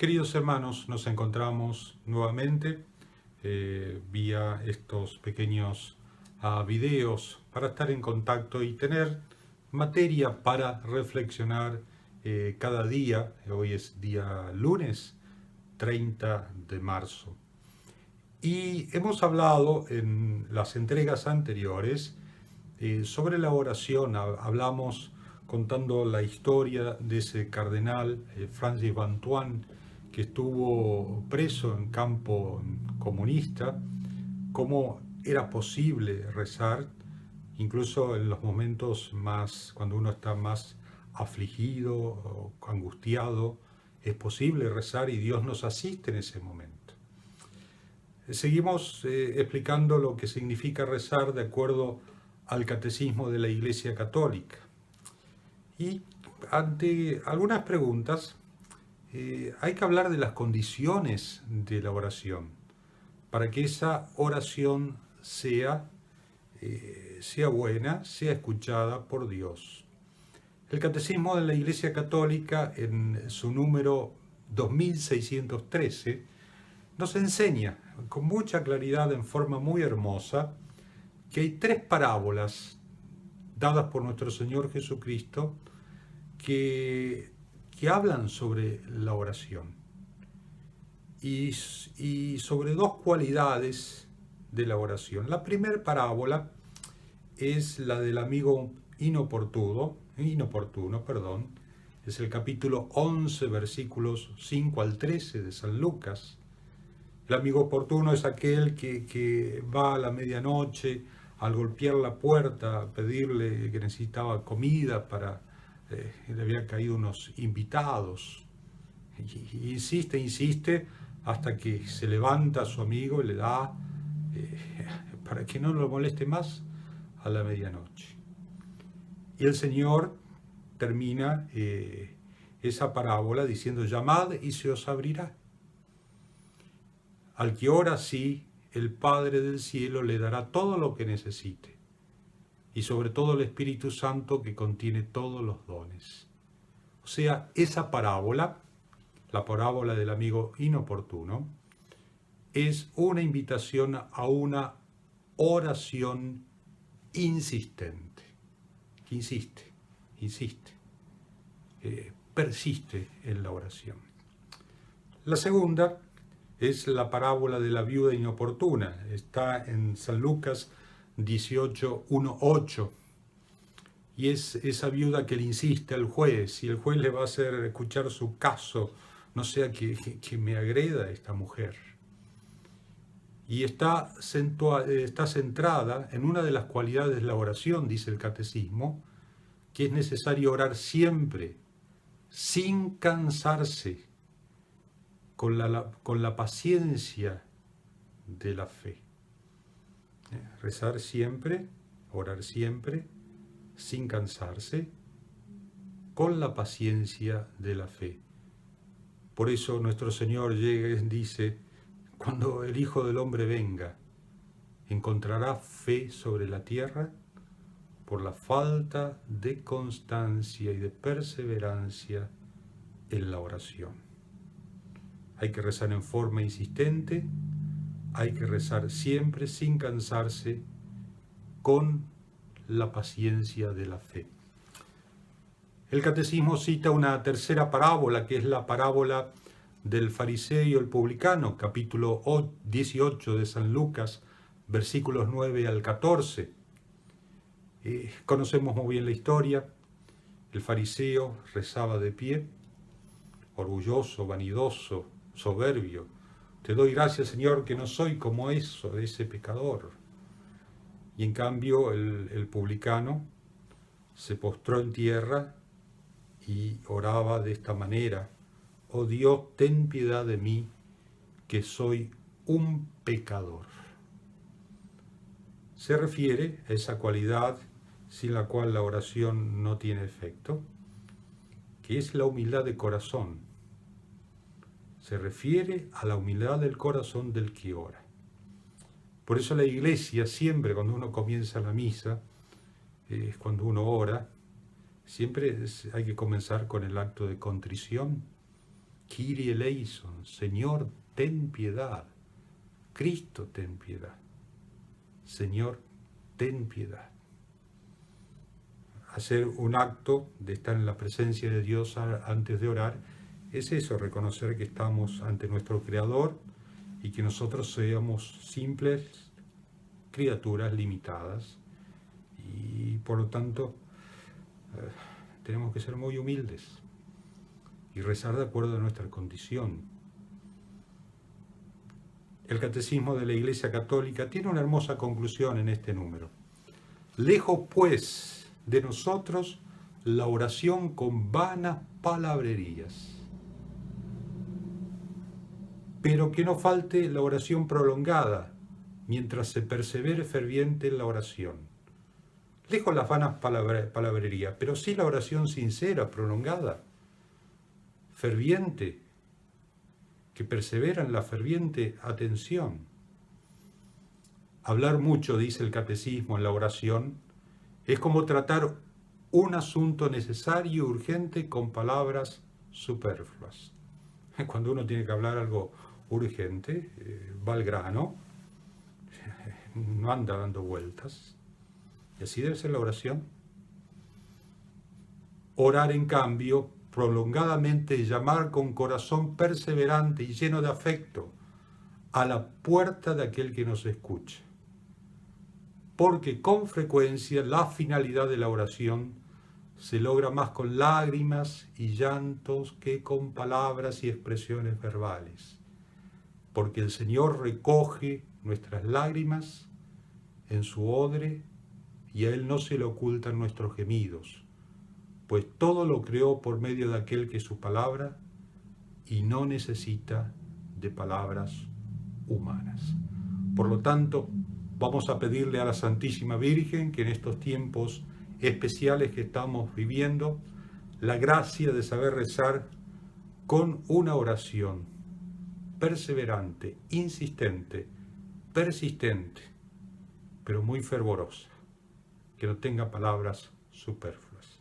Queridos hermanos, nos encontramos nuevamente vía estos pequeños videos para estar en contacto y tener materia para reflexionar cada día. Hoy es día lunes 30 de marzo. Y hemos hablado en las entregas anteriores sobre la oración. Hablamos contando la historia de ese cardenal Francis Bantuan, que estuvo preso en campo comunista, cómo era posible rezar, incluso en los momentos más, cuando uno está más afligido o angustiado, es posible rezar y Dios nos asiste en ese momento. Seguimos explicando lo que significa rezar de acuerdo al catecismo de la Iglesia Católica. Y ante algunas preguntas, hay que hablar de las condiciones de la oración, para que esa oración sea buena, sea escuchada por Dios. El Catecismo de la Iglesia Católica, en su número 2613, nos enseña con mucha claridad, en forma muy hermosa, que hay tres parábolas dadas por nuestro Señor Jesucristo que hablan sobre la oración y sobre dos cualidades de la oración. La primera parábola es la del amigo inoportuno, es el capítulo 11, versículos 5 al 13 de San Lucas. El amigo oportuno es aquel que va a la medianoche al golpear la puerta a pedirle que necesitaba comida para... le habían caído unos invitados. Y insiste hasta que se levanta a su amigo y le da, para que no lo moleste más, a la medianoche. Y el Señor termina esa parábola diciendo: llamad y se os abrirá. Al que ora así, el Padre del cielo le dará todo lo que necesite, y sobre todo el Espíritu Santo, que contiene todos los dones. O sea, esa parábola, la parábola del amigo inoportuno, es una invitación a una oración insistente, que insiste, persiste en la oración. La segunda es la parábola de la viuda inoportuna. Está en San Lucas 18, 1, 8. Y es esa viuda que le insiste al juez, y el juez le va a hacer escuchar su caso, no sea que me agreda esta mujer. Y está centrada en una de las cualidades de la oración, dice el catecismo, que es necesario orar siempre, sin cansarse, con la paciencia de la fe. Rezar siempre, orar siempre, sin cansarse, con la paciencia de la fe. Por eso nuestro Señor llega y dice: cuando el Hijo del Hombre venga, ¿encontrará fe sobre la tierra? Por la falta de constancia y de perseverancia en la oración. Hay que rezar en forma insistente, hay que rezar siempre sin cansarse, con la paciencia de la fe. El catecismo cita una tercera parábola, que es la parábola del fariseo y el publicano, capítulo 18 de San Lucas, versículos 9 al 14. Conocemos muy bien la historia. El fariseo rezaba de pie, orgulloso, vanidoso, soberbio: te doy gracias, Señor, que no soy como ese pecador. Y en cambio el publicano se postró en tierra y oraba de esta manera: oh Dios, ten piedad de mí, que soy un pecador. Se refiere a esa cualidad sin la cual la oración no tiene efecto, que es la humildad de corazón. Se refiere a la humildad del corazón del que ora. Por eso la Iglesia siempre, cuando uno comienza la misa, cuando uno ora, siempre hay que comenzar con el acto de contrición, Kyrie eleison, Señor, ten piedad. Cristo, ten piedad. Señor, ten piedad. Hacer un acto de estar en la presencia de Dios antes de orar es eso, reconocer que estamos ante nuestro Creador y que nosotros seamos simples criaturas limitadas y por lo tanto tenemos que ser muy humildes y rezar de acuerdo a nuestra condición. El Catecismo de la Iglesia Católica tiene una hermosa conclusión en este número. Lejos, pues, de nosotros la oración con vanas palabrerías, pero que no falte la oración prolongada, mientras se persevere ferviente en la oración. Lejos las vanas palabrerías, pero sí la oración sincera, prolongada, ferviente, que persevera en la ferviente atención. Hablar mucho, dice el Catecismo, en la oración, es como tratar un asunto necesario y urgente con palabras superfluas. Cuando uno tiene que hablar algo urgente, va al grano, no anda dando vueltas. Y así debe ser la oración. Orar, en cambio, prolongadamente, llamar con corazón perseverante y lleno de afecto a la puerta de aquel que nos escucha. Porque con frecuencia la finalidad de la oración se logra más con lágrimas y llantos que con palabras y expresiones verbales. Porque el Señor recoge nuestras lágrimas en su odre y a Él no se le ocultan nuestros gemidos, pues todo lo creó por medio de aquel que es su palabra y no necesita de palabras humanas. Por lo tanto, vamos a pedirle a la Santísima Virgen que en estos tiempos especiales que estamos viviendo, la gracia de saber rezar con una oración perseverante, insistente, persistente, pero muy fervorosa, que no tenga palabras superfluas.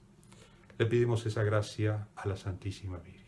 Le pedimos esa gracia a la Santísima Virgen.